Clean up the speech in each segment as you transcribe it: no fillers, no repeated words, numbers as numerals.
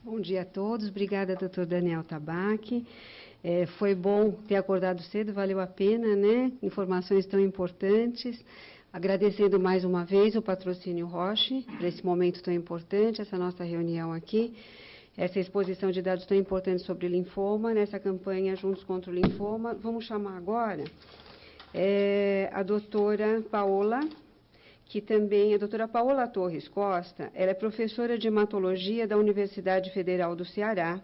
Bom dia a todos. Obrigada, doutor Daniel Tabaque. Foi bom ter acordado cedo, valeu a pena, né? Informações tão importantes. Agradecendo mais uma vez o patrocínio Roche, por esse momento tão importante, essa nossa reunião aqui, essa exposição de dados tão importantes sobre linfoma, nessa campanha Juntos contra o Linfoma. Vamos chamar agora a doutora Paola, que também, a doutora Paola Torres Costa, ela é professora de hematologia da Universidade Federal do Ceará,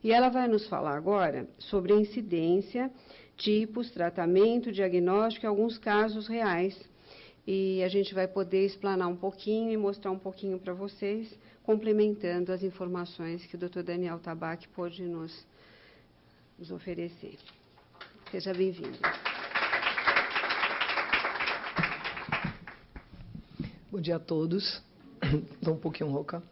e ela vai nos falar agora sobre a incidência, tipos, tratamento, diagnóstico e alguns casos reais. E a gente vai poder explanar um pouquinho e mostrar um pouquinho para vocês, complementando as informações que o doutor Daniel Tabaque pôde nos oferecer. Seja bem-vindo. Bom dia a todos. Estou um pouquinho rouca.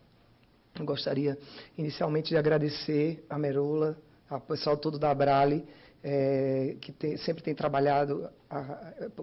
Eu gostaria inicialmente de agradecer a Merula, ao pessoal todo da Abrale, que sempre tem trabalhado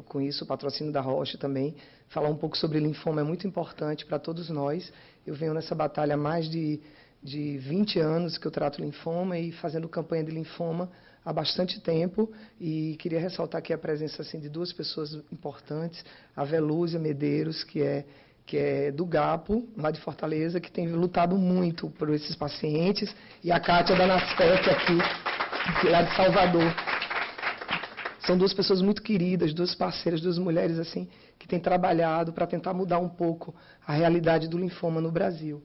com isso, o patrocínio da Roche também. Falar um pouco sobre linfoma é muito importante para todos nós. Eu venho nessa batalha há mais de 20 anos que eu trato linfoma e fazendo campanha de linfoma há bastante tempo, e queria ressaltar aqui a presença assim, de duas pessoas importantes, a Velúzia Medeiros, que é do GAPO, lá de Fortaleza, que tem lutado muito por esses pacientes, e a Kátia da Naspec aqui, lá de Salvador. São duas pessoas muito queridas, duas parceiras, duas mulheres assim, que têm trabalhado para tentar mudar um pouco a realidade do linfoma no Brasil.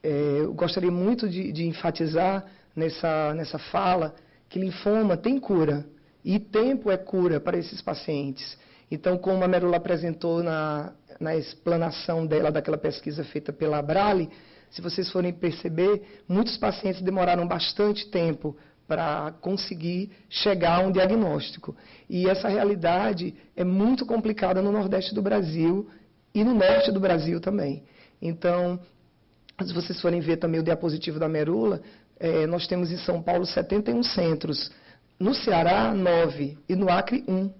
Eu gostaria muito de enfatizar nessa fala que linfoma tem cura, e tempo é cura para esses pacientes. Então, como a Merula apresentou na explanação dela, daquela pesquisa feita pela Abrale, se vocês forem perceber, muitos pacientes demoraram bastante tempo para conseguir chegar a um diagnóstico. E essa realidade é muito complicada no Nordeste do Brasil e no Norte do Brasil também. Então, se vocês forem ver também o diapositivo da Merula, nós temos em São Paulo 71 centros, no Ceará 9 e no Acre 1.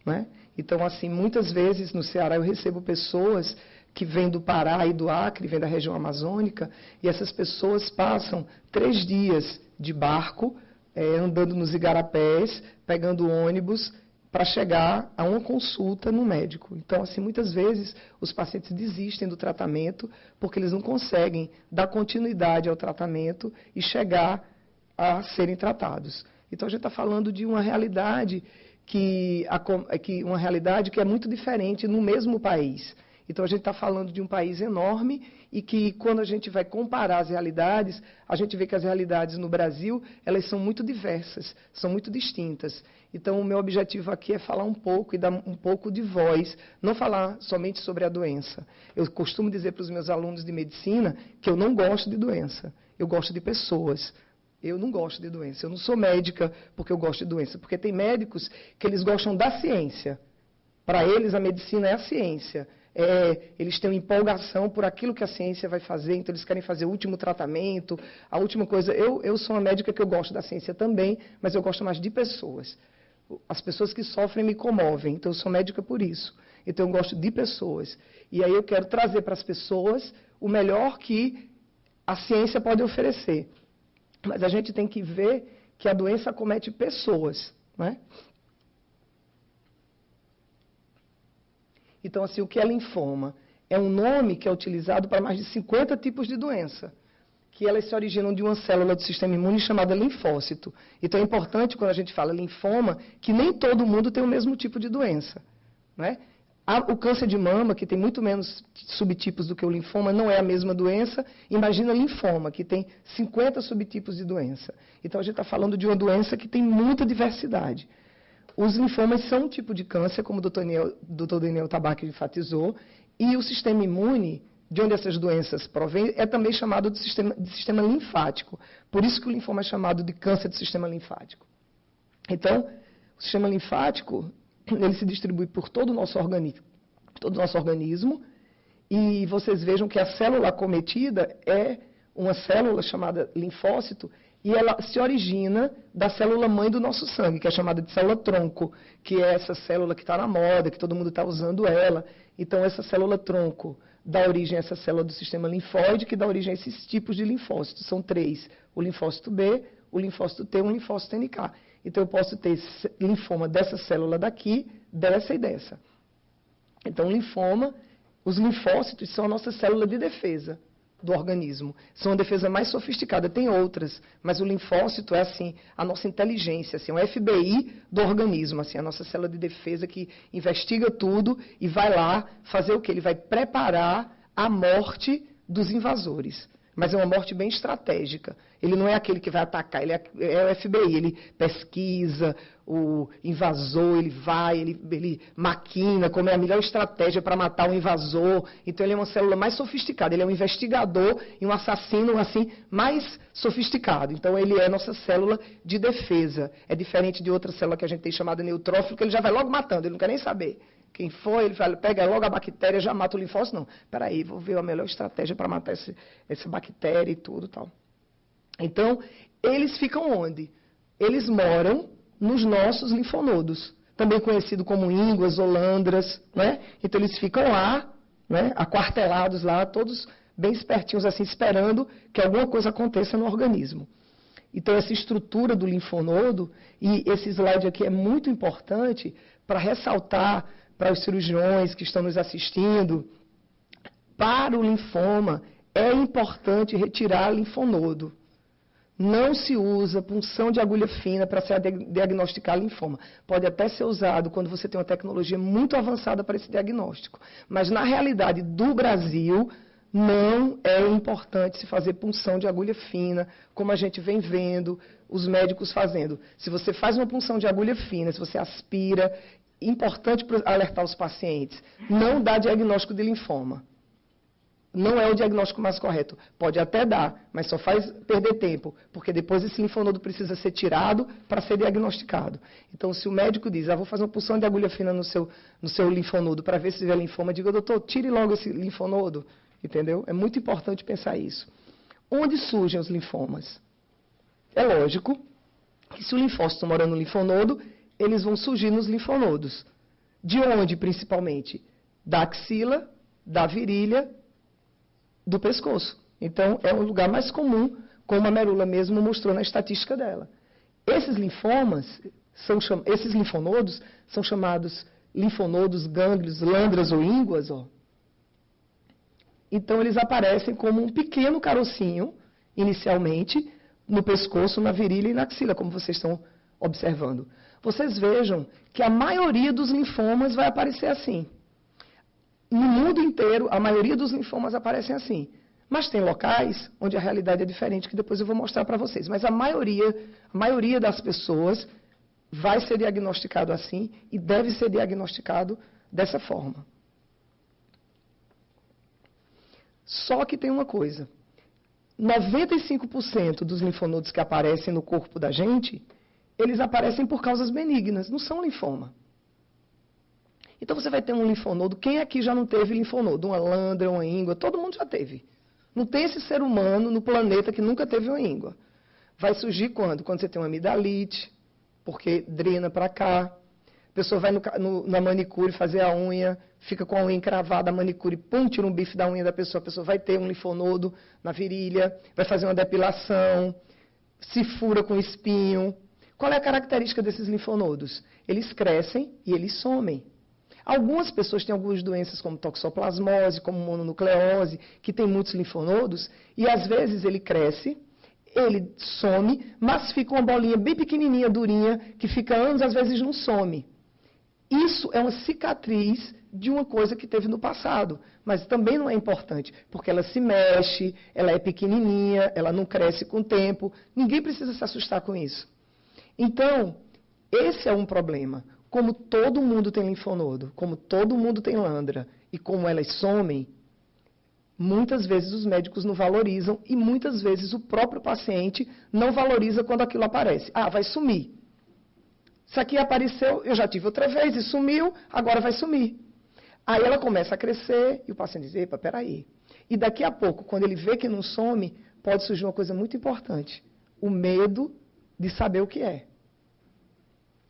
Né? Então, assim, muitas vezes no Ceará eu recebo pessoas que vêm do Pará e do Acre, vêm da região amazônica, e essas pessoas passam 3 dias de barco, andando nos igarapés, pegando ônibus, para chegar a uma consulta no médico. Então, assim, muitas vezes os pacientes desistem do tratamento porque eles não conseguem dar continuidade ao tratamento e chegar a serem tratados. Então, a gente está falando de uma realidade que é muito diferente no mesmo país. Então, a gente está falando de um país enorme e que, quando a gente vai comparar as realidades, a gente vê que as realidades no Brasil, elas são muito diversas, são muito distintas. Então, o meu objetivo aqui é falar um pouco e dar um pouco de voz, não falar somente sobre a doença. Eu costumo dizer para os meus alunos de medicina que eu não gosto de doença, eu gosto de pessoas. Eu não gosto de doença, eu não sou médica porque eu gosto de doença, porque tem médicos que eles gostam da ciência. Para eles, a medicina é a ciência. Eles têm uma empolgação por aquilo que a ciência vai fazer, então eles querem fazer o último tratamento, a última coisa. Eu sou uma médica que eu gosto da ciência também, mas eu gosto mais de pessoas. As pessoas que sofrem me comovem, então eu sou médica por isso. Então eu gosto de pessoas. E aí eu quero trazer para as pessoas o melhor que a ciência pode oferecer. Mas a gente tem que ver que a doença acomete pessoas, né? Então, assim, o que é linfoma? É um nome que é utilizado para mais de 50 tipos de doença, que elas se originam de uma célula do sistema imune chamada linfócito. Então, é importante, quando a gente fala linfoma, que nem todo mundo tem o mesmo tipo de doença, né? O câncer de mama, que tem muito menos subtipos do que o linfoma, não é a mesma doença. Imagina linfoma, que tem 50 subtipos de doença. Então, a gente está falando de uma doença que tem muita diversidade. Os linfomas são um tipo de câncer, como o doutor Daniel Tabaque enfatizou, e o sistema imune, de onde essas doenças provêm, é também chamado de sistema linfático. Por isso que o linfoma é chamado de câncer do sistema linfático. Então, o sistema linfático, ele se distribui por todo o nosso organismo, e vocês vejam que a célula acometida é uma célula chamada linfócito, e ela se origina da célula-mãe do nosso sangue, que é chamada de célula-tronco, que é essa célula que está na moda, que todo mundo está usando ela. Então, essa célula-tronco dá origem a essa célula do sistema linfóide, que dá origem a esses tipos de linfócitos. São 3, o linfócito B, o linfócito T e o linfócito NK. Então, eu posso ter linfoma dessa célula daqui, dessa e dessa. Então, linfoma, os linfócitos são a nossa célula de defesa do organismo. São a defesa mais sofisticada. Tem outras, mas o linfócito é, assim, a nossa inteligência, assim, o FBI do organismo, assim, a nossa célula de defesa que investiga tudo e vai lá fazer o quê? Ele vai preparar a morte dos invasores. Mas é uma morte bem estratégica. Ele não é aquele que vai atacar, ele é o FBI. Ele pesquisa o invasor, ele vai, ele maquina como é a melhor estratégia para matar o invasor. Então, ele é uma célula mais sofisticada. Ele é um investigador e um assassino, assim, mais sofisticado. Então, ele é nossa célula de defesa. É diferente de outra célula que a gente tem chamada neutrófilo, que ele já vai logo matando, ele não quer nem saber. Quem foi, ele fala, pega logo a bactéria, já mata o linfócito. Não, peraí, vou ver a melhor estratégia para matar essa bactéria e tudo tal. Então, eles ficam onde? Eles moram nos nossos linfonodos, também conhecido como ínguas, holandras, né? Então, eles ficam lá, né, aquartelados lá, todos bem espertinhos, assim, esperando que alguma coisa aconteça no organismo. Então, essa estrutura do linfonodo, e esse slide aqui é muito importante para ressaltar para os cirurgiões que estão nos assistindo, para o linfoma, é importante retirar linfonodo. Não se usa punção de agulha fina para se diagnosticar linfoma. Pode até ser usado quando você tem uma tecnologia muito avançada para esse diagnóstico. Mas, na realidade do Brasil, não é importante se fazer punção de agulha fina, como a gente vem vendo os médicos fazendo. Se você faz uma punção de agulha fina, se você aspira, importante para alertar os pacientes, não dá diagnóstico de linfoma. Não é o diagnóstico mais correto. Pode até dar, mas só faz perder tempo, porque depois esse linfonodo precisa ser tirado para ser diagnosticado. Então, se o médico diz, vou fazer uma punção de agulha fina no seu linfonodo para ver se tiver linfoma, diga, doutor, tire logo esse linfonodo. Entendeu? É muito importante pensar isso. Onde surgem os linfomas? É lógico que se o linfócito mora no linfonodo, eles vão surgir nos linfonodos. De onde, principalmente? Da axila, da virilha, do pescoço. Então, é um lugar mais comum, como a Merula mesmo mostrou na estatística dela. Esses linfonodos são chamados linfonodos, gânglios, lândras ou ínguas. Então, eles aparecem como um pequeno carocinho, inicialmente, no pescoço, na virilha e na axila, como vocês estão observando. Vocês vejam que a maioria dos linfomas vai aparecer assim. No mundo inteiro, a maioria dos linfomas aparecem assim. Mas tem locais onde a realidade é diferente, que depois eu vou mostrar para vocês. Mas a maioria das pessoas vai ser diagnosticado assim e deve ser diagnosticado dessa forma. Só que tem uma coisa. 95% dos linfonodos que aparecem no corpo da gente, eles aparecem por causas benignas, não são linfoma. Então você vai ter um linfonodo. Quem aqui já não teve linfonodo? Uma lândra, uma íngua, todo mundo já teve. Não tem esse ser humano no planeta que nunca teve uma íngua. Vai surgir quando? Quando você tem uma amidalite, porque drena para cá. A pessoa vai na manicure fazer a unha, fica com a unha encravada, a manicure, pum, tira um bife da unha da pessoa. A pessoa vai ter um linfonodo na virilha, vai fazer uma depilação, se fura com espinho. Qual é a característica desses linfonodos? Eles crescem e eles somem. Algumas pessoas têm algumas doenças como toxoplasmose, como mononucleose, que tem muitos linfonodos, e às vezes ele cresce, ele some, mas fica uma bolinha bem pequenininha, durinha, que fica anos, às vezes não some. Isso é uma cicatriz de uma coisa que teve no passado, mas também não é importante, porque ela se mexe, ela é pequenininha, ela não cresce com o tempo, ninguém precisa se assustar com isso. Então, esse é um problema. Como todo mundo tem linfonodo, como todo mundo tem lândra, e como elas somem, muitas vezes os médicos não valorizam e muitas vezes o próprio paciente não valoriza quando aquilo aparece. Vai sumir. Isso aqui apareceu, eu já tive outra vez e sumiu, agora vai sumir. Aí ela começa a crescer e o paciente diz, epa, peraí. E daqui a pouco, quando ele vê que não some, pode surgir uma coisa muito importante. O medo de saber o que é.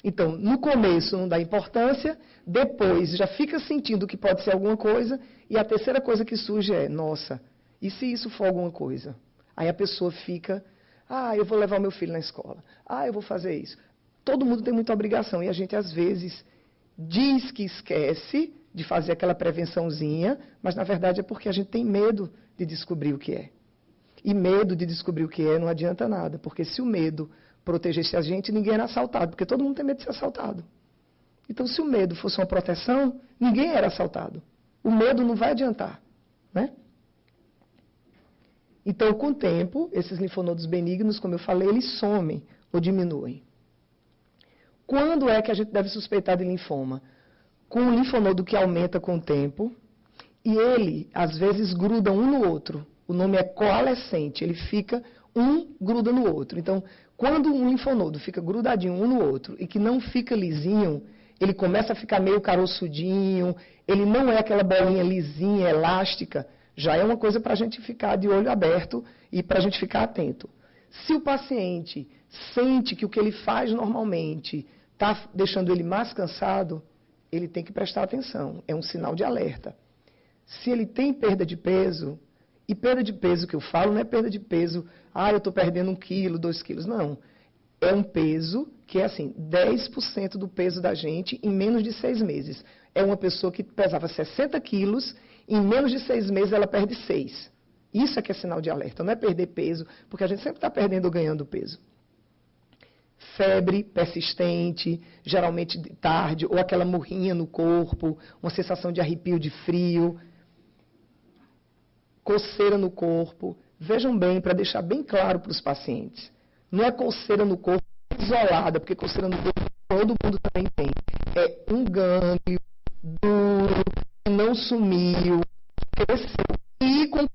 Então, no começo não dá importância, depois já fica sentindo que pode ser alguma coisa, e a terceira coisa que surge é, nossa, e se isso for alguma coisa? Aí a pessoa fica, eu vou levar o meu filho na escola, eu vou fazer isso. Todo mundo tem muita obrigação, e a gente às vezes diz que esquece de fazer aquela prevençãozinha, mas na verdade é porque a gente tem medo de descobrir o que é. E medo de descobrir o que é não adianta nada, porque se o medo protegesse a gente, ninguém era assaltado, porque todo mundo tem medo de ser assaltado. Então, se o medo fosse uma proteção, ninguém era assaltado. O medo não vai adiantar, né? Então, com o tempo, esses linfonodos benignos, como eu falei, eles somem ou diminuem. Quando é que a gente deve suspeitar de linfoma? Com um linfonodo que aumenta com o tempo, e ele, às vezes, gruda um no outro. O nome é coalescente, ele fica um gruda no outro. Então, quando um linfonodo fica grudadinho um no outro e que não fica lisinho, ele começa a ficar meio caroçudinho, ele não é aquela bolinha lisinha, elástica, já é uma coisa para a gente ficar de olho aberto e para a gente ficar atento. Se o paciente sente que o que ele faz normalmente está deixando ele mais cansado, ele tem que prestar atenção, é um sinal de alerta. Se ele tem perda de peso, e perda de peso que eu falo não é perda de peso, eu estou perdendo 1 quilo, 2 quilos, não. É um peso que é assim, 10% do peso da gente em menos de 6 meses. É uma pessoa que pesava 60 quilos, em menos de 6 meses ela perde 6. Isso é que é sinal de alerta, não é perder peso, porque a gente sempre está perdendo ou ganhando peso. Febre persistente, geralmente de tarde, ou aquela murrinha no corpo, uma sensação de arrepio, de frio, coceira no corpo. Vejam bem, para deixar bem claro para os pacientes, não é coceira no corpo isolada, porque coceira no corpo todo mundo também tem. É um gânglio duro, que não sumiu, cresceu e com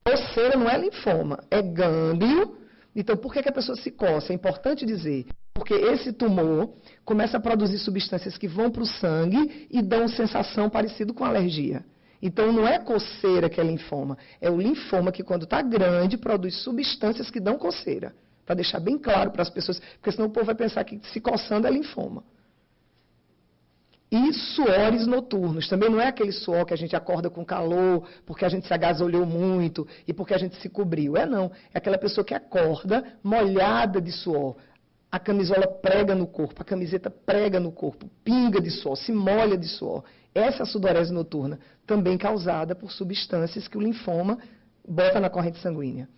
coceira não é linfoma, é gânglio. Então, por que a pessoa se coça? É importante dizer, porque esse tumor começa a produzir substâncias que vão para o sangue e dão sensação parecida com alergia. Então, não é coceira que é linfoma, é o linfoma que, quando está grande, produz substâncias que dão coceira. Para deixar bem claro para as pessoas, porque senão o povo vai pensar que se coçando é linfoma. E suores noturnos. Também não é aquele suor que a gente acorda com calor, porque a gente se agasalhou muito e porque a gente se cobriu. Não. É aquela pessoa que acorda molhada de suor. A camisola prega no corpo, a camiseta prega no corpo, pinga de suor, se molha de suor. Essa é a sudorese noturna, também causada por substâncias que o linfoma bota na corrente sanguínea.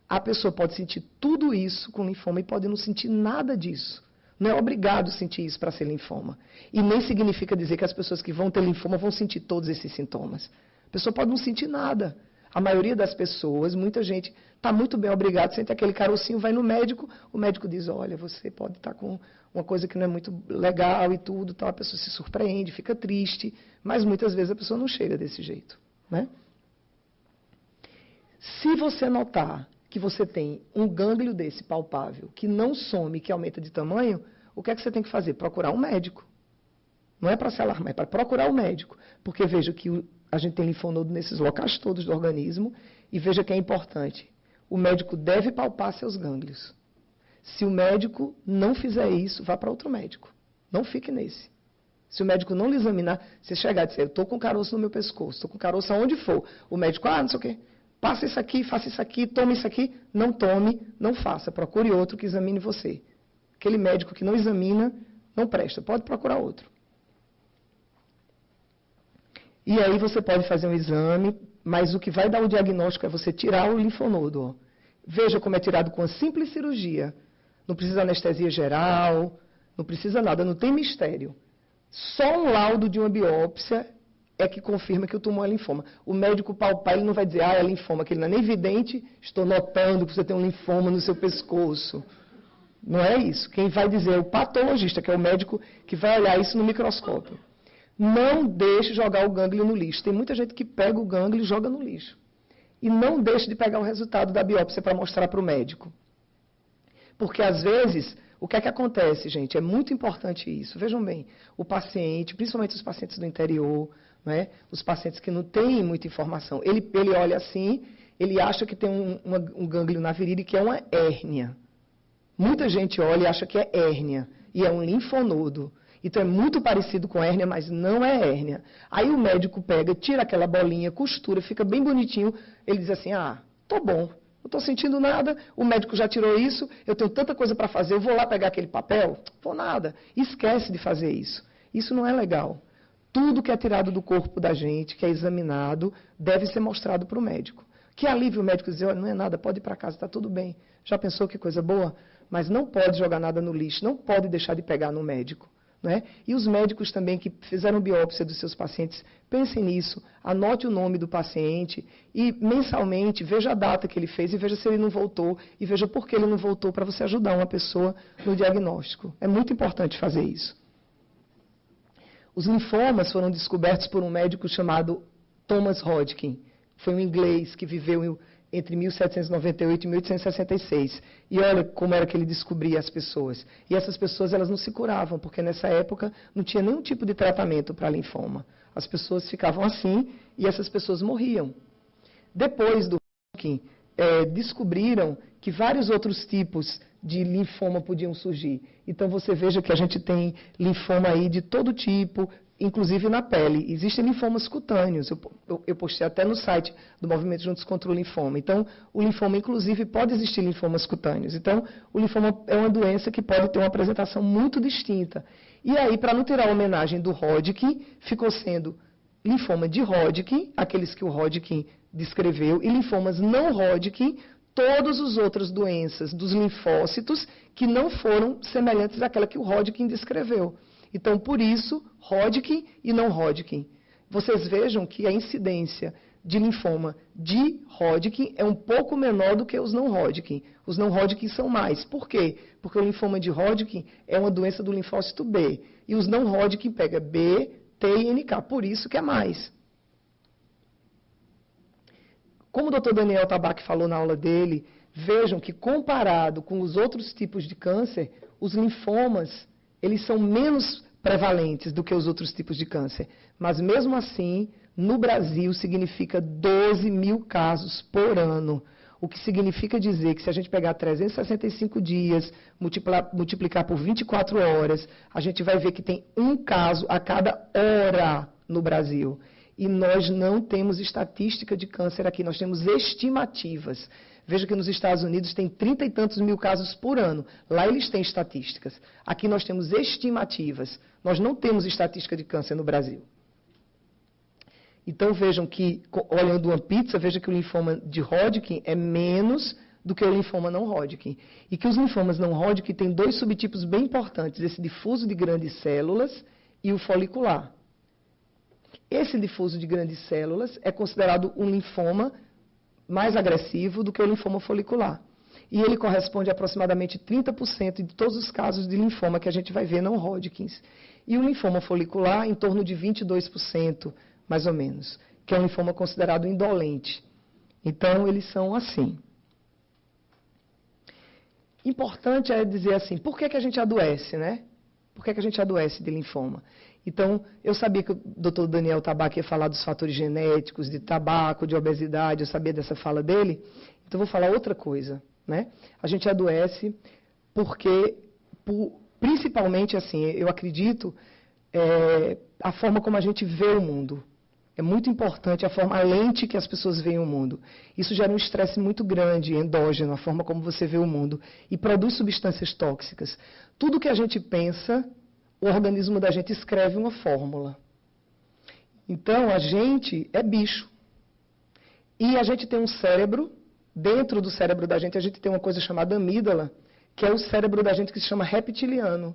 A pessoa pode sentir tudo isso com linfoma e pode não sentir nada disso. Não é obrigado sentir isso para ser linfoma. E nem significa dizer que as pessoas que vão ter linfoma vão sentir todos esses sintomas. A pessoa pode não sentir nada. A maioria das pessoas, muita gente, está muito bem, obrigado, sente aquele carocinho, vai no médico, o médico diz, olha, você pode estar com uma coisa que não é muito legal e tudo, então a pessoa se surpreende, fica triste, mas muitas vezes a pessoa não chega desse jeito, né? Se você notar que você tem um gânglio desse palpável, que não some, que aumenta de tamanho, o que é que você tem que fazer? Procurar um médico. Não é para se alarmar, é para procurar o médico. Porque veja que a gente tem linfonodo nesses locais todos do organismo, e veja que é importante. O médico deve palpar seus gânglios. Se o médico não fizer isso, vá para outro médico. Não fique nesse. Se o médico não lhe examinar, você chegar e dizer, eu estou com caroço no meu pescoço, estou com caroço aonde for. O médico, não sei o quê. Passa isso aqui, faça isso aqui, tome isso aqui. Não tome, não faça. Procure outro que examine você. Aquele médico que não examina, não presta. Pode procurar outro. E aí você pode fazer um exame, mas o que vai dar o diagnóstico é você tirar o linfonodo. Ó. Veja como é tirado com a simples cirurgia. Não precisa anestesia geral, não precisa nada, não tem mistério. Só um laudo de uma biópsia é que confirma que o tumor é linfoma. O médico palpar, ele não vai dizer, é linfoma, que ele não é nem vidente, estou notando que você tem um linfoma no seu pescoço. Não é isso. Quem vai dizer é o patologista, que é o médico que vai olhar isso no microscópio. Não deixe jogar o gânglio no lixo. Tem muita gente que pega o gânglio e joga no lixo. E não deixe de pegar o resultado da biópsia para mostrar para o médico. Porque, às vezes, o que é que acontece, gente? É muito importante isso. Vejam bem, o paciente, principalmente os pacientes do interior, né, os pacientes que não têm muita informação, ele olha assim ele acha que tem um gânglio na virilha que é uma hérnia. Muita gente olha e acha que é hérnia, e é um linfonodo. Então é muito parecido com hérnia, mas não é hérnia. Aí o médico pega, tira aquela bolinha, costura, fica bem bonitinho. Ele diz assim, tô bom, não estou sentindo nada, o médico já tirou isso, eu tenho tanta coisa para fazer, eu vou lá pegar aquele papel? Vou nada. Esquece de fazer isso. Isso não é legal. Tudo que é tirado do corpo da gente, que é examinado, deve ser mostrado para o médico. Que alívio o médico dizer, olha, não é nada, pode ir para casa, está tudo bem. Já pensou que coisa boa? Mas não pode jogar nada no lixo, não pode deixar de pegar no médico. Não é? E os médicos também que fizeram biópsia dos seus pacientes, pensem nisso, anote o nome do paciente e mensalmente veja a data que ele fez e veja se ele não voltou e veja por que ele não voltou para você ajudar uma pessoa no diagnóstico. É muito importante fazer isso. Os linfomas foram descobertos por um médico chamado Thomas Hodgkin. Foi um inglês que viveu entre 1798 e 1866. E olha como era que ele descobria as pessoas. E essas pessoas elas não se curavam, porque nessa época não tinha nenhum tipo de tratamento para linfoma. As pessoas ficavam assim e essas pessoas morriam. Depois do Hodgkin, descobriram que vários outros tipos de linfoma podiam surgir. Então você veja que a gente tem linfoma aí de todo tipo, inclusive na pele. Existem linfomas cutâneos. Eu postei até no site do Movimento Juntos contra o Linfoma. Então, o linfoma, inclusive, pode existir linfomas cutâneos. Então, o linfoma é uma doença que pode ter uma apresentação muito distinta. E aí, para não tirar a homenagem do Hodgkin, ficou sendo linfoma de Hodgkin, aqueles que o Hodgkin descreveu, e linfomas não Hodgkin, todas as outras doenças dos linfócitos que não foram semelhantes àquela que o Hodgkin descreveu. Então, por isso, Hodgkin e não Hodgkin. Vocês vejam que a incidência de linfoma de Hodgkin é um pouco menor do que os não Hodgkin. Os não Hodgkin são mais. Por quê? Porque o linfoma de Hodgkin é uma doença do linfócito B. E os não Hodgkin pega B, T e NK. Por isso que é mais. Como o Dr. Daniel Tabaque falou na aula dele, vejam que comparado com os outros tipos de câncer, os linfomas eles são menos prevalentes do que os outros tipos de câncer. Mas, mesmo assim, no Brasil, significa 12 mil casos por ano. O que significa dizer que se a gente pegar 365 dias, multiplicar por 24 horas, a gente vai ver que tem um caso a cada hora no Brasil. E nós não temos estatística de câncer aqui, nós temos estimativas. Veja que nos Estados Unidos tem 30 e tantos mil casos por ano. Lá eles têm estatísticas. Aqui nós temos estimativas. Nós não temos estatística de câncer no Brasil. Então vejam que, olhando uma pizza, veja que o linfoma de Hodgkin é menos do que o linfoma não Hodgkin. E que os linfomas não Hodgkin têm dois subtipos bem importantes, esse difuso de grandes células e o folicular. Esse difuso de grandes células é considerado um linfoma mais agressivo do que o linfoma folicular. E ele corresponde a aproximadamente 30% de todos os casos de linfoma que a gente vai ver não Hodgkins. E o linfoma folicular em torno de 22%, mais ou menos, que é um linfoma considerado indolente. Então, eles são assim. Importante é dizer assim, por que a gente adoece, né? Por que a gente adoece de linfoma? Então, eu sabia que o Dr. Daniel Tabaque ia falar dos fatores genéticos, de tabaco, de obesidade, eu sabia dessa fala dele. Então, eu vou falar outra coisa, né? A gente adoece porque, principalmente, assim, eu acredito, a forma como a gente vê o mundo. É muito importante a lente que as pessoas veem o mundo. Isso gera um estresse muito grande, endógeno, a forma como você vê o mundo. E produz substâncias tóxicas. Tudo que a gente pensa, o organismo da gente escreve uma fórmula. Então, a gente é bicho. E a gente tem um cérebro, dentro do cérebro da gente, a gente tem uma coisa chamada amígdala, que é o cérebro da gente que se chama reptiliano,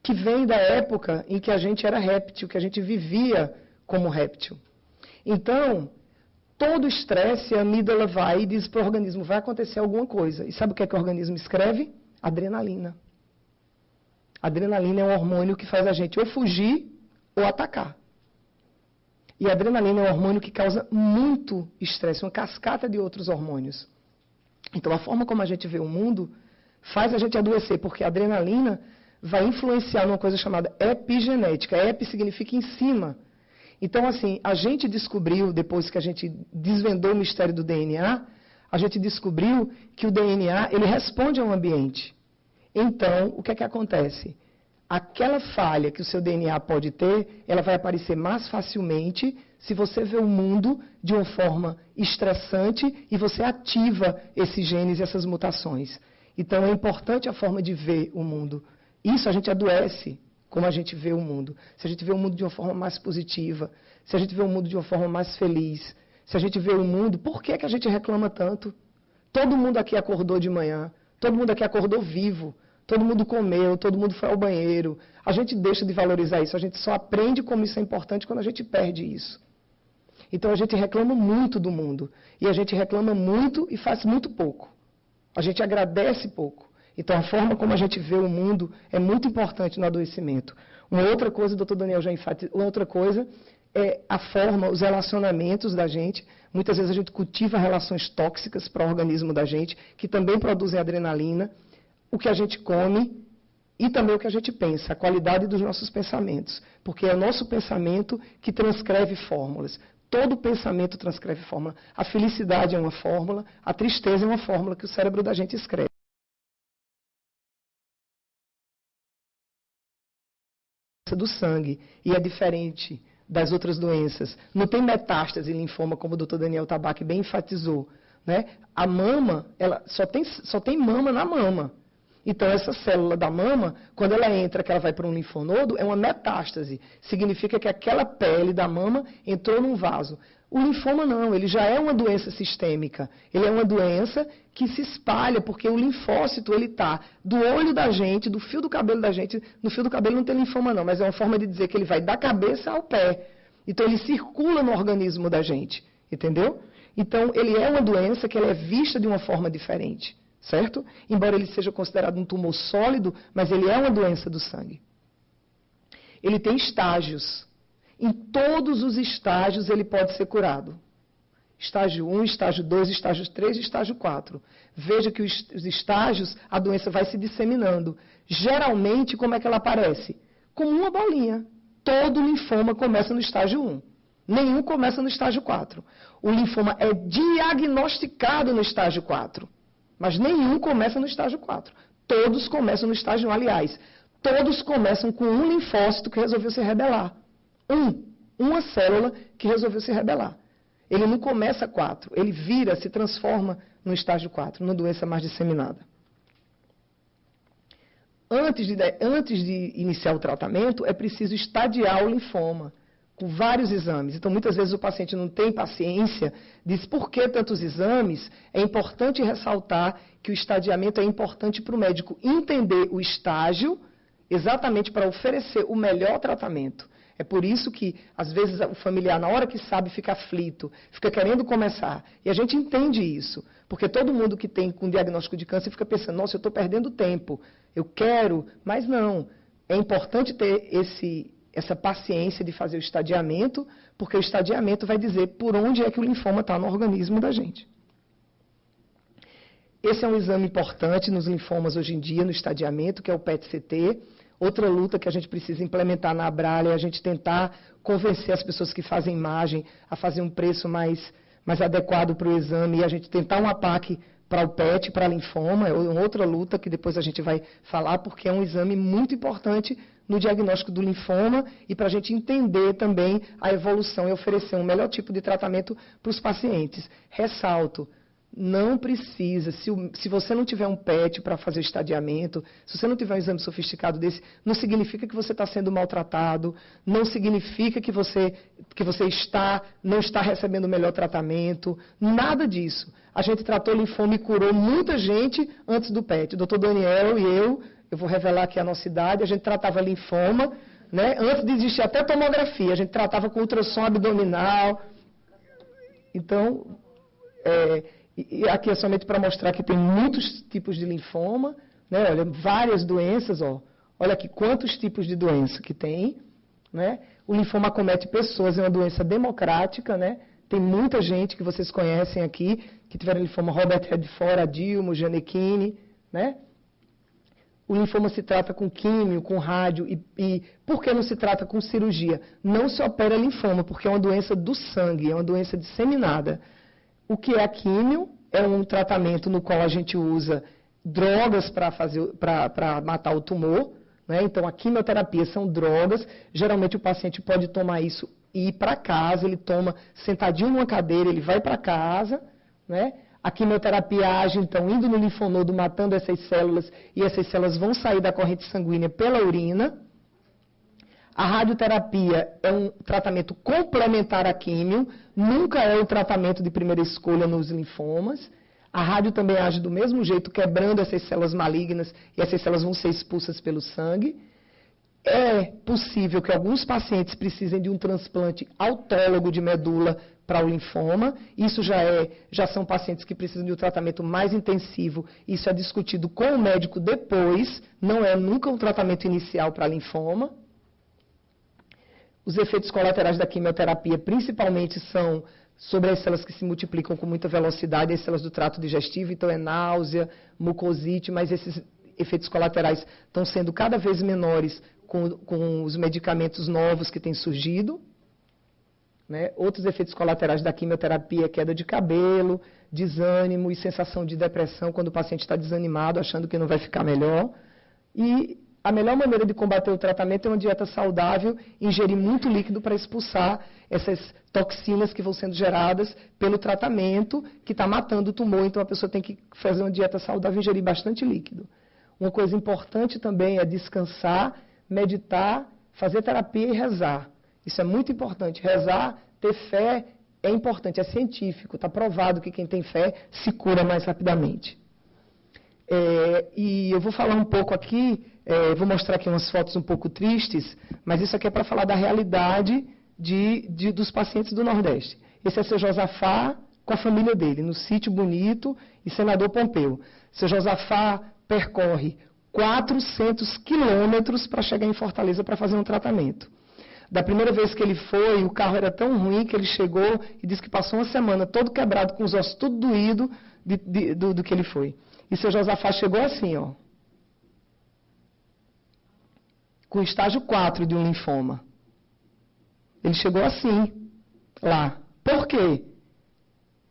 que vem da época em que a gente era réptil, que a gente vivia como réptil. Então, todo estresse, a amígdala vai e diz para o organismo, vai acontecer alguma coisa. E sabe o que é que o organismo escreve? Adrenalina. Adrenalina é um hormônio que faz a gente ou fugir ou atacar. E a adrenalina é um hormônio que causa muito estresse, uma cascata de outros hormônios. Então, a forma como a gente vê o mundo faz a gente adoecer, porque a adrenalina vai influenciar numa coisa chamada epigenética. Epi significa em cima. Então, assim, a gente descobriu, depois que a gente desvendou o mistério do DNA, a gente descobriu que o DNA, ele responde ao ambiente. Então, o que é que acontece? Aquela falha que o seu DNA pode ter, ela vai aparecer mais facilmente se você vê o mundo de uma forma estressante e você ativa esses genes e essas mutações. Então, é importante a forma de ver o mundo. Isso a gente adoece como a gente vê o mundo. Se a gente vê o mundo de uma forma mais positiva, se a gente vê o mundo de uma forma mais feliz, se a gente vê o mundo, por que a gente reclama tanto? Todo mundo aqui acordou de manhã, todo mundo aqui acordou vivo, todo mundo comeu, todo mundo foi ao banheiro. A gente deixa de valorizar isso, a gente só aprende como isso é importante quando a gente perde isso. Então a gente reclama muito do mundo, e a gente reclama muito e faz muito pouco. A gente agradece pouco. Então, a forma como a gente vê o mundo é muito importante no adoecimento. Uma outra coisa, o Dr. Daniel já enfatizou, uma outra coisa é a forma, os relacionamentos da gente. Muitas vezes a gente cultiva relações tóxicas para o organismo da gente, que também produzem adrenalina, o que a gente come e também o que a gente pensa, a qualidade dos nossos pensamentos. Porque é o nosso pensamento que transcreve fórmulas. Todo pensamento transcreve fórmula. A felicidade é uma fórmula, a tristeza é uma fórmula que o cérebro da gente escreve. Do sangue, e é diferente das outras doenças. Não tem metástase em linfoma, como o Dr. Daniel Tabaque bem enfatizou, né? A mama, ela só tem mama na mama. Então, essa célula da mama, quando ela entra, que ela vai para um linfonodo, é uma metástase. Significa que aquela pele da mama entrou num vaso. O linfoma não, ele já é uma doença sistêmica. Ele é uma doença que se espalha, porque o linfócito, ele está do olho da gente, do fio do cabelo da gente. No fio do cabelo não tem linfoma não, mas é uma forma de dizer que ele vai da cabeça ao pé. Então, ele circula no organismo da gente, entendeu? Então, ele é uma doença que ela é vista de uma forma diferente, certo? Embora ele seja considerado um tumor sólido, mas ele é uma doença do sangue. Ele tem estágios. Em todos os estágios ele pode ser curado. Estágio 1, estágio 2, estágio 3 e estágio 4. Veja que os estágios, a doença vai se disseminando. Geralmente, como é que ela aparece? Como uma bolinha. Todo linfoma começa no estágio 1. Nenhum começa no estágio 4. O linfoma é diagnosticado no estágio 4. Mas nenhum começa no estágio 4. Todos começam no estágio 1. Aliás, todos começam com um linfócito que resolveu se rebelar. Uma célula que resolveu se rebelar. Ele não começa 4, ele vira, se transforma no estágio 4, numa doença mais disseminada. Antes de iniciar o tratamento, é preciso estadiar o linfoma, com vários exames. Então, muitas vezes o paciente não tem paciência, diz por que tantos exames? É importante ressaltar que o estadiamento é importante para o médico entender o estágio, exatamente para oferecer o melhor tratamento. É por isso que, às vezes, o familiar, na hora que sabe, fica aflito, fica querendo começar. E a gente entende isso, porque todo mundo que tem com diagnóstico de câncer fica pensando, nossa, eu estou perdendo tempo, eu quero, mas não. É importante ter essa paciência de fazer o estadiamento, porque o estadiamento vai dizer por onde é que o linfoma está no organismo da gente. Esse é um exame importante nos linfomas hoje em dia, no estadiamento, que é o PET-CT. Outra luta que a gente precisa implementar na Abrale é a gente tentar convencer as pessoas que fazem imagem a fazer um preço mais adequado para o exame e a gente tentar um APAC para o PET, para linfoma. É uma outra luta que depois a gente vai falar, porque é um exame muito importante no diagnóstico do linfoma e para a gente entender também a evolução e oferecer um melhor tipo de tratamento para os pacientes. Ressalto, não precisa, se você não tiver um PET para fazer o estadiamento, se você não tiver um exame sofisticado desse, não significa que você está sendo maltratado, não significa que você não está recebendo o melhor tratamento, nada disso. A gente tratou linfoma e curou muita gente antes do PET. O doutor Daniel e eu vou revelar aqui a nossa idade, a gente tratava linfoma, né? Antes de existir até tomografia, a gente tratava com ultrassom abdominal. Então, e aqui é somente para mostrar que tem muitos tipos de linfoma, né? Olha, várias doenças, ó. Olha aqui quantos tipos de doença que tem, né? O linfoma acomete pessoas, é uma doença democrática, né? Tem muita gente que vocês conhecem aqui, que tiveram linfoma, Robert Redford, Adilmo, Janequine, né? o linfoma se trata com químio, com rádio, e por que não se trata com cirurgia? Não se opera linfoma, porque é uma doença do sangue, é uma doença disseminada. O que é a químio? É um tratamento no qual a gente usa drogas para matar o tumor, né? Então, a quimioterapia são drogas, geralmente o paciente pode tomar isso e ir para casa, ele toma sentadinho numa cadeira, ele vai para casa, né? A quimioterapia age, então, indo no linfonodo, matando essas células, e essas células vão sair da corrente sanguínea pela urina. A radioterapia é um tratamento complementar à químio, nunca é o tratamento de primeira escolha nos linfomas. A rádio também age do mesmo jeito, quebrando essas células malignas, e essas células vão ser expulsas pelo sangue. É possível que alguns pacientes precisem de um transplante autólogo de medula para o linfoma. Isso já são pacientes que precisam de um tratamento mais intensivo. Isso é discutido com o médico depois, não é nunca um tratamento inicial para linfoma. Os efeitos colaterais da quimioterapia, principalmente, são sobre as células que se multiplicam com muita velocidade, as células do trato digestivo, então é náusea, mucosite, mas esses efeitos colaterais estão sendo cada vez menores com os medicamentos novos que têm surgido. Né? Outros efeitos colaterais da quimioterapia, queda de cabelo, desânimo e sensação de depressão quando o paciente está desanimado, achando que não vai ficar melhor. E a melhor maneira de combater o tratamento é uma dieta saudável, ingerir muito líquido para expulsar essas toxinas que vão sendo geradas pelo tratamento que está matando o tumor. Então a pessoa tem que fazer uma dieta saudável e ingerir bastante líquido. Uma coisa importante também é descansar, meditar, fazer terapia e rezar. Isso é muito importante. Rezar, ter fé é importante, é científico. Está provado que quem tem fé se cura mais rapidamente. E eu vou falar um pouco aqui, vou mostrar aqui umas fotos um pouco tristes, mas isso aqui é para falar da realidade dos pacientes do Nordeste. Esse é seu Josafá com a família dele, no sítio bonito, e Senador Pompeu. Seu Josafá percorre 400 quilômetros para chegar em Fortaleza para fazer um tratamento. Da primeira vez que ele foi, o carro era tão ruim que ele chegou e disse que passou uma semana todo quebrado, com os ossos tudo doído do que ele foi. E seu Josafá chegou assim, ó, com estágio 4 de um linfoma. Ele chegou assim, lá. Por quê?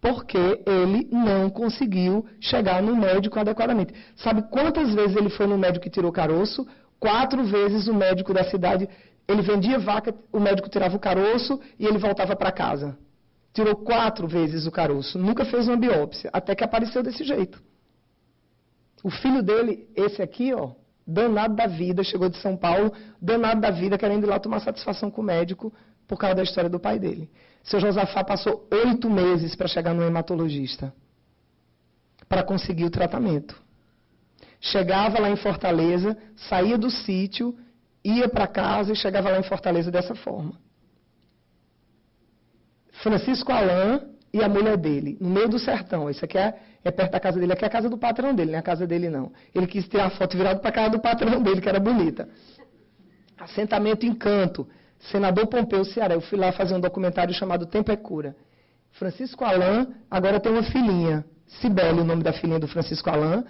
Porque ele não conseguiu chegar no médico adequadamente. Sabe quantas vezes ele foi no médico que tirou caroço? 4 vezes o médico da cidade, ele vendia vaca, o médico tirava o caroço e ele voltava para casa. Tirou 4 vezes o caroço, nunca fez uma biópsia, até que apareceu desse jeito. O filho dele, esse aqui, ó, danado da vida, chegou de São Paulo, danado da vida, querendo ir lá tomar satisfação com o médico por causa da história do pai dele. Seu Josafá passou 8 meses para chegar no hematologista, para conseguir o tratamento. Chegava lá em Fortaleza, saía do sítio, ia para casa e chegava lá em Fortaleza dessa forma. Francisco Alain e a mulher dele, no meio do sertão. Isso aqui é perto da casa dele, aqui é a casa do patrão dele, não é a casa dele não. Ele quis tirar a foto virada para a casa do patrão dele, que era bonita. Assentamento Encanto, Senador Pompeu, Ceará. Eu fui lá fazer um documentário chamado Tempo é Cura. Francisco Alain agora tem uma filhinha, Cibele, o nome da filhinha do Francisco Alain.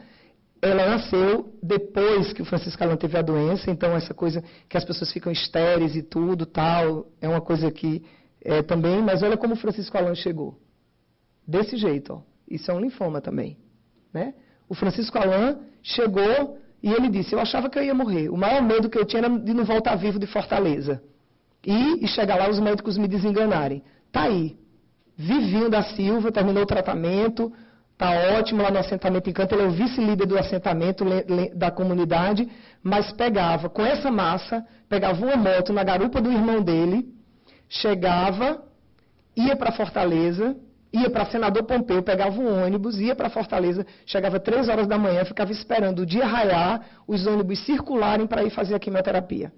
Ela nasceu depois que o Francisco Alain teve a doença, então essa coisa que as pessoas ficam estéreis e tudo, tal, é uma coisa que também, mas olha como o Francisco Alain chegou. Desse jeito, ó. Isso é um linfoma também, né? O Francisco Alain chegou e ele disse, eu achava que eu ia morrer. O maior medo que eu tinha era de não voltar vivo de Fortaleza. E chegar lá os médicos me desenganarem. Tá aí. Vivinho da Silva, terminou o tratamento, tá ótimo lá no assentamento Encanto. Ele é o vice-líder do assentamento da comunidade, mas pegava, com essa massa, pegava uma moto na garupa do irmão dele, chegava, ia para Fortaleza, ia para Senador Pompeu, pegava um ônibus, ia para Fortaleza, chegava 3 horas da manhã, ficava esperando o dia raiar, os ônibus circularem para ir fazer a quimioterapia.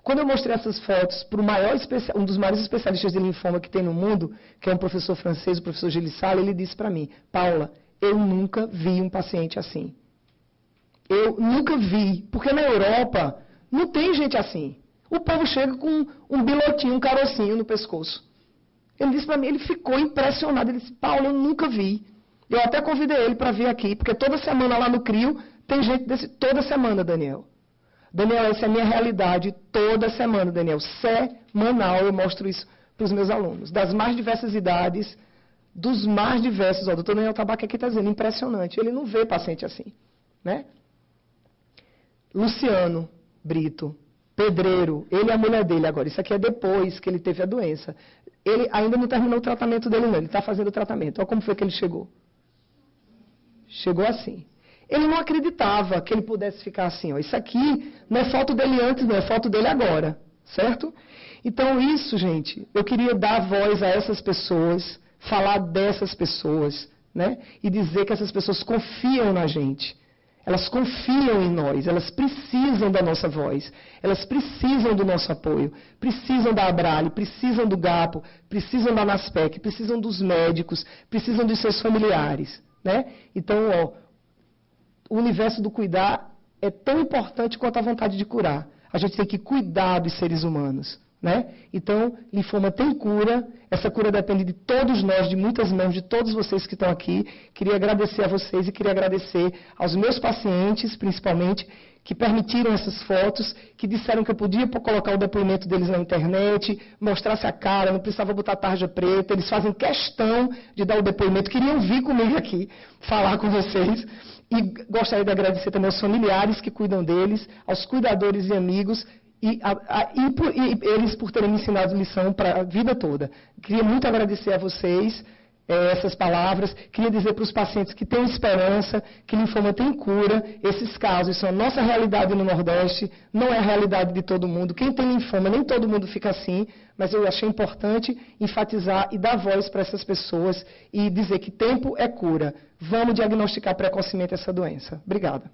Quando eu mostrei essas fotos para um dos maiores especialistas de linfoma que tem no mundo, que é um professor francês, o professor Gilles Sala, ele disse para mim, Paula, eu nunca vi um paciente assim. Eu nunca vi, porque na Europa não tem gente assim. O povo chega com um bilotinho, um carocinho no pescoço. Ele disse para mim, ele ficou impressionado. Ele disse, Paulo, eu nunca vi. Eu até convidei ele para vir aqui, porque toda semana lá no CRIO Tem gente toda semana, Daniel. Daniel, essa é a minha realidade toda semana, Daniel. Semanal eu mostro isso para os meus alunos. Das mais diversas idades, dos mais diversos. O doutor Daniel Tabaque aqui está dizendo, impressionante. Ele não vê paciente assim, né? Luciano Brito, pedreiro, ele e a mulher dele agora. Isso aqui é depois que ele teve a doença. Ele ainda não terminou o tratamento dele, não. Ele está fazendo o tratamento. Olha como foi que ele chegou. Chegou assim. Ele não acreditava que ele pudesse ficar assim. Ó. Isso aqui não é foto dele antes, não é foto dele agora. Certo? Então, isso, gente, eu queria dar voz a essas pessoas, falar dessas pessoas, né? E dizer que essas pessoas confiam na gente. Elas confiam em nós, elas precisam da nossa voz, elas precisam do nosso apoio, precisam da Abrale, precisam do GAPO, precisam da NASPEC, precisam dos médicos, precisam dos seus familiares, né? Então, ó, o universo do cuidar é tão importante quanto a vontade de curar. A gente tem que cuidar dos seres humanos, né? Então, linfoma tem cura, essa cura depende de todos nós, de muitas mãos, de todos vocês que estão aqui. Queria agradecer a vocês e queria agradecer aos meus pacientes, principalmente, que permitiram essas fotos, que disseram que eu podia colocar o depoimento deles na internet, mostrasse a cara, não precisava botar tarja preta, eles fazem questão de dar o depoimento, queriam vir comigo aqui, falar com vocês. E gostaria de agradecer também aos familiares que cuidam deles, aos cuidadores e amigos, e eles por terem me ensinado lição para a vida toda. Queria muito agradecer a vocês essas palavras. Queria dizer para os pacientes que têm esperança, que linfoma tem cura. Esses casos são a nossa realidade no Nordeste, não é a realidade de todo mundo. Quem tem linfoma, nem todo mundo fica assim, mas eu achei importante enfatizar e dar voz para essas pessoas e dizer que tempo é cura. Vamos diagnosticar precocemente essa doença. Obrigada.